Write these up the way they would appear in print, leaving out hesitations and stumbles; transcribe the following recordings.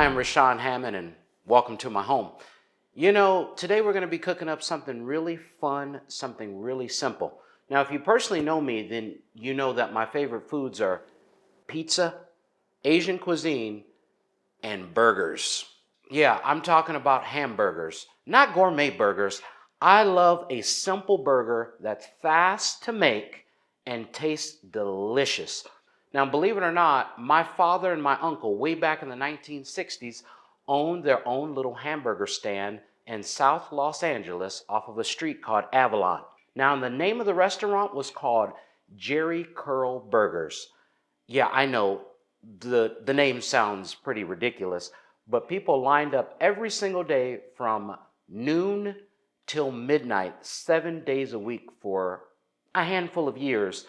Hi, I'm Raushan Hammond, and welcome to my home. You know, today we're going to be cooking up something really fun, something really simple. Now, if you personally know me, then you know that my favorite foods are pizza, Asian cuisine, and burgers. Yeah, I'm talking about hamburgers, not gourmet burgers. I love a simple burger that's fast to make and tastes delicious. Now, believe it or not, my father and my uncle, way back in the 1960s, owned their own little hamburger stand in South Los Angeles off of a street called Avalon. Now, the name of the restaurant was called Jerry Curl Burgers. Yeah, I know the name sounds pretty ridiculous, but people lined up every single day from noon till midnight, 7 days a week for a handful of years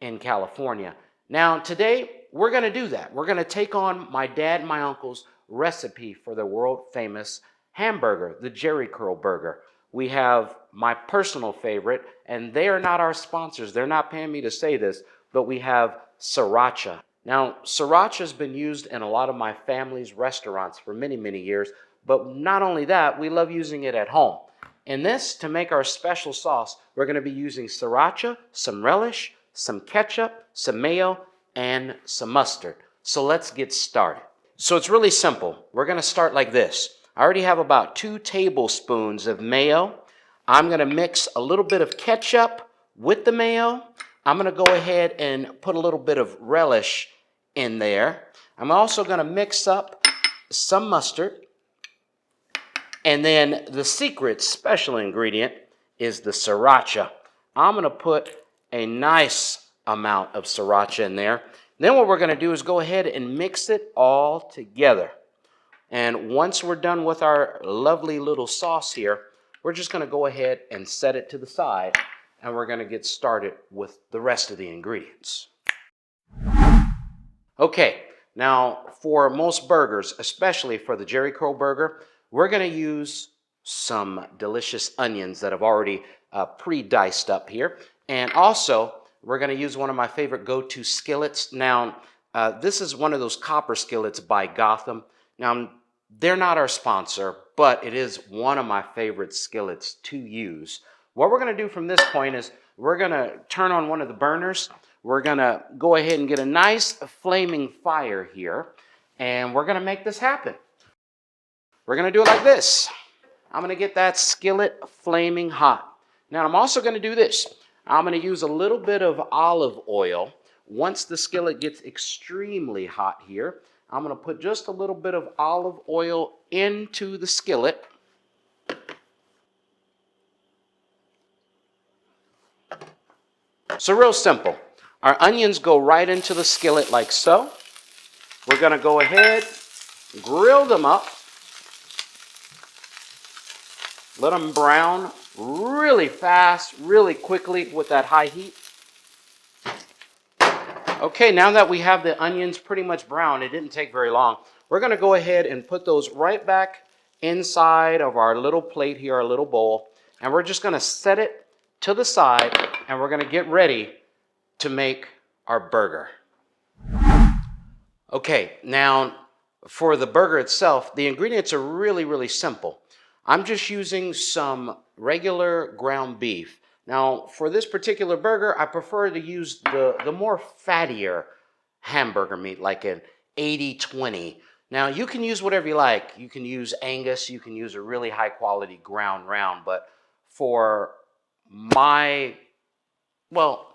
in California. Now, today we're going to do that. We're going to take on my dad and my uncle's recipe for the world famous hamburger, the Jerry Curl Burger. We have my personal favorite, and they are not our sponsors. They're not paying me to say this, but we have sriracha. Now, sriracha has been used in a lot of my family's restaurants for many, many years, but not only that, we love using it at home. In this, to make our special sauce, we're going to be using sriracha, some relish, some ketchup, some mayo, and some mustard. So let's get started. So it's really simple. We're going to start like this. I already have about 2 tablespoons of mayo. I'm going to mix a little bit of ketchup with the mayo. I'm going to go ahead and put a little bit of relish in there. I'm also going to mix up some mustard. And then the secret special ingredient is the sriracha. I'm going to put a nice amount of sriracha in there. Then what we're going to do is go ahead and mix it all together. And once we're done with our lovely little sauce here, we're just going to go ahead and set it to the side, and we're going to get started with the rest of the ingredients. Okay, now for most burgers, especially for the Jerry Curl Burger, we're going to use some delicious onions that I've already pre-diced up here. And also, we're going to use one of my favorite go-to skillets. Now, this is one of those copper skillets by Gotham. Now, they're not our sponsor, but it is one of my favorite skillets to use. What we're going to do from this point is we're going to turn on one of the burners. We're going to go ahead and get a nice flaming fire here, and we're going to make this happen. We're going to do it like this. I'm going to get that skillet flaming hot. Now, I'm also going to do this. I'm going to use a little bit of olive oil. Once the skillet gets extremely hot here, I'm going to put just a little bit of olive oil into the skillet. So real simple. Our onions go right into the skillet like so. We're going to go ahead, grill them up. Let them brown really fast, really quickly with that high heat. Okay, now that we have the onions pretty much brown, it didn't take very long. We're going to go ahead and put those right back inside of our little plate here, our little bowl. And we're just going to set it to the side, and we're going to get ready to make our burger. Okay, now for the burger itself, the ingredients are really, really simple. I'm just using some regular ground beef. Now, for this particular burger, I prefer to use the more fattier hamburger meat, like an 80-20. Now, you can use whatever you like. You can use Angus, you can use a really high quality ground round, but for my, well,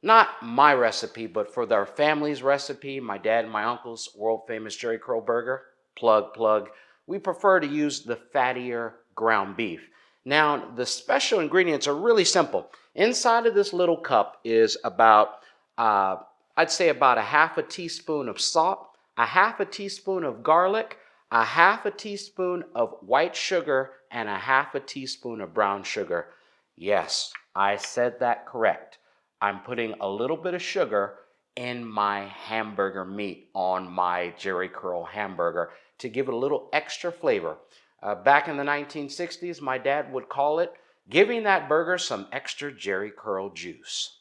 not my recipe, but for their family's recipe, my dad and my uncle's world famous Jerry Curl Burger, plug, we prefer to use the fattier ground beef. Now, the special ingredients are really simple. Inside of this little cup is about, I'd say about a half a teaspoon of salt, a half a teaspoon of garlic, a half a teaspoon of white sugar, and a half a teaspoon of brown sugar. Yes, I said that correct. I'm putting a little bit of sugar in my hamburger meat on my Jerry Curl hamburger to give it a little extra flavor. Back in the 1960s, my dad would call it giving that burger some extra Jerry Curl juice.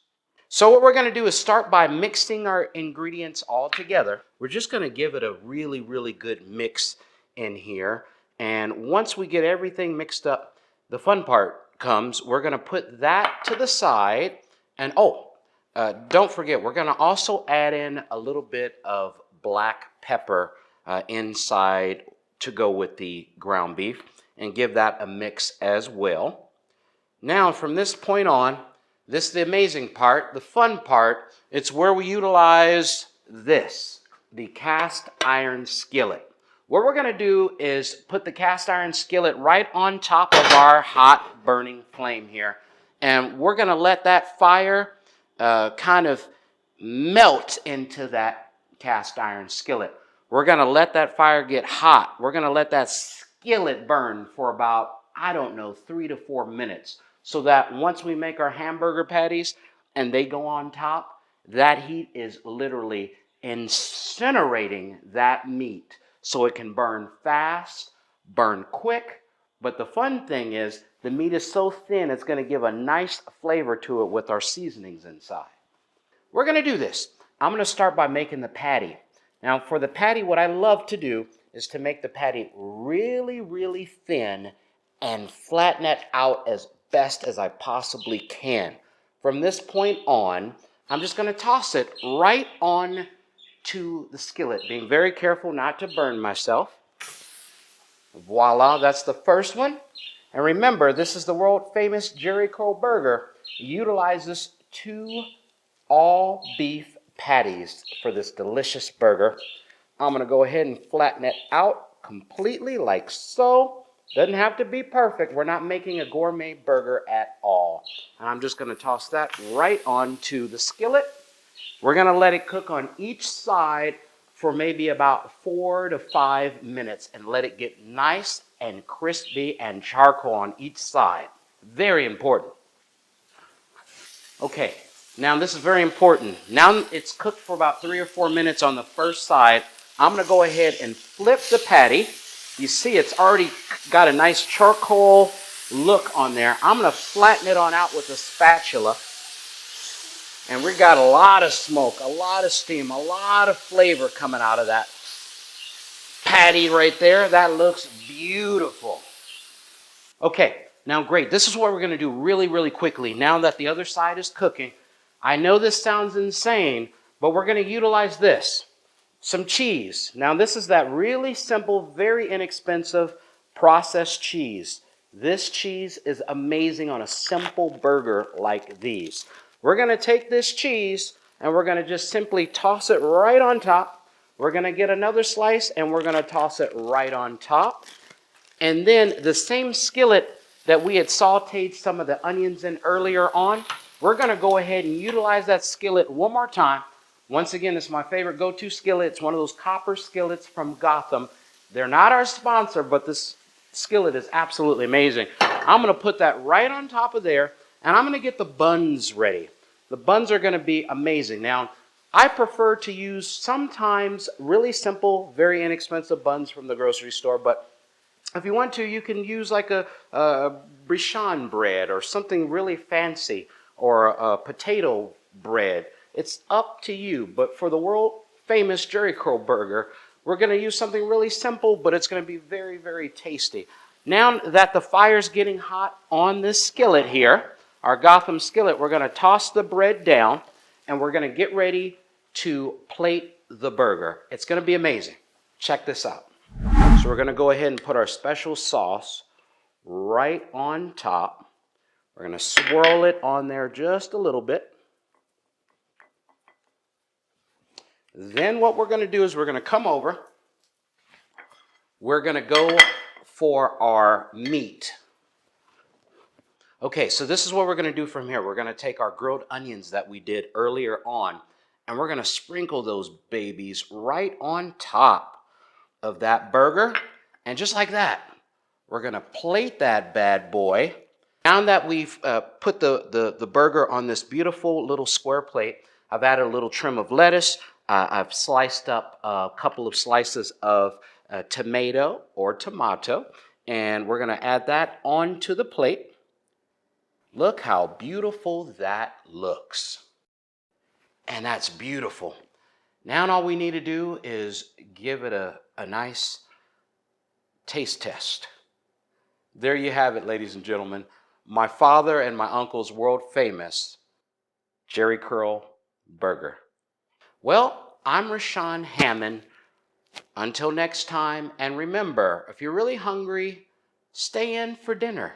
So what we're going to do is start by mixing our ingredients all together. We're just going to give it a really, really good mix in here. And once we get everything mixed up, the fun part comes. We're going to put that to the side. And don't forget, we're going to also add in a little bit of black pepper inside to go with the ground beef and give that a mix as well. Now, from this point on, this is the amazing part, the fun part. It's where we utilize this, the cast iron skillet. What we're going to do is put the cast iron skillet right on top of our hot burning flame here. And we're going to let that fire kind of melt into that cast iron skillet. We're going to let that fire get hot. We're going to let that skillet burn for about, 3 to 4 minutes. So that once we make our hamburger patties and they go on top, that heat is literally incinerating that meat so it can burn fast, burn quick. But the fun thing is the meat is so thin, it's going to give a nice flavor to it with our seasonings inside. We're going to do this. I'm going to start by making the patty. Now, for the patty, what I love to do is to make the patty really, really thin and flatten it out as best as I possibly can. From this point on, I'm just going to toss it right on to the skillet, being very careful not to burn myself. Voila, that's the first one. And remember, this is the world famous Jerry Curl burger. It utilizes 2 all beef patties for this delicious burger. I'm going to go ahead and flatten it out completely like so. Doesn't have to be perfect. We're not making a gourmet burger at all. And I'm just going to toss that right onto the skillet. We're going to let it cook on each side for maybe about 4 to 5 minutes and let it get nice and crispy and charcoal on each side. Very important. Okay, now this is very important. Now it's cooked for about 3 or 4 minutes on the first side. I'm going to go ahead and flip the patty. You see it's already got a nice charcoal look on there. I'm going to flatten it on out with a spatula. And we got a lot of smoke, a lot of steam, a lot of flavor coming out of that patty right there. That looks beautiful. Okay, now great. This is what we're going to do really, really quickly. Now that the other side is cooking, I know this sounds insane, but we're going to utilize this. Some cheese. Now this is that really simple, very inexpensive processed cheese. This cheese is amazing on a simple burger like these. We're going to take this cheese and we're going to just simply toss it right on top. We're going to get another slice and we're going to toss it right on top. And then the same skillet that we had sauteed some of the onions in earlier on, we're going to go ahead and utilize that skillet one more time. Once again, it's my favorite go-to skillet. It's one of those copper skillets from Gotham. They're not our sponsor, but this skillet is absolutely amazing. I'm going to put that right on top of there, and I'm going to get the buns ready. The buns are going to be amazing. Now, I prefer to use sometimes really simple, very inexpensive buns from the grocery store, but if you want to, you can use like a brioche bread or something really fancy or a potato bread. It's up to you. But for the world famous Jerry Curl burger, we're going to use something really simple, but it's going to be very, very tasty. Now that the fire's getting hot on this skillet here, our Gotham skillet, we're going to toss the bread down and we're going to get ready to plate the burger. It's going to be amazing. Check this out. So we're going to go ahead and put our special sauce right on top. We're going to swirl it on there just a little bit. Then what we're going to do is we're going to come over. We're going to go for our meat. Okay, so this is what we're going to do from here. We're going to take our grilled onions that we did earlier on, and we're going to sprinkle those babies right on top of that burger. And just like that, we're going to plate that bad boy. Now that we've put the burger on this beautiful little square plate, I've added a little trim of lettuce. I've sliced up a couple of slices of tomato, and we're going to add that onto the plate. Look how beautiful that looks. And that's beautiful. Now all we need to do is give it a nice taste test. There you have it, ladies and gentlemen. My father and my uncle's world famous Jerry Curl burger. Well, I'm Raushan Hammond. Until next time, and remember, if you're really hungry, stay in for dinner.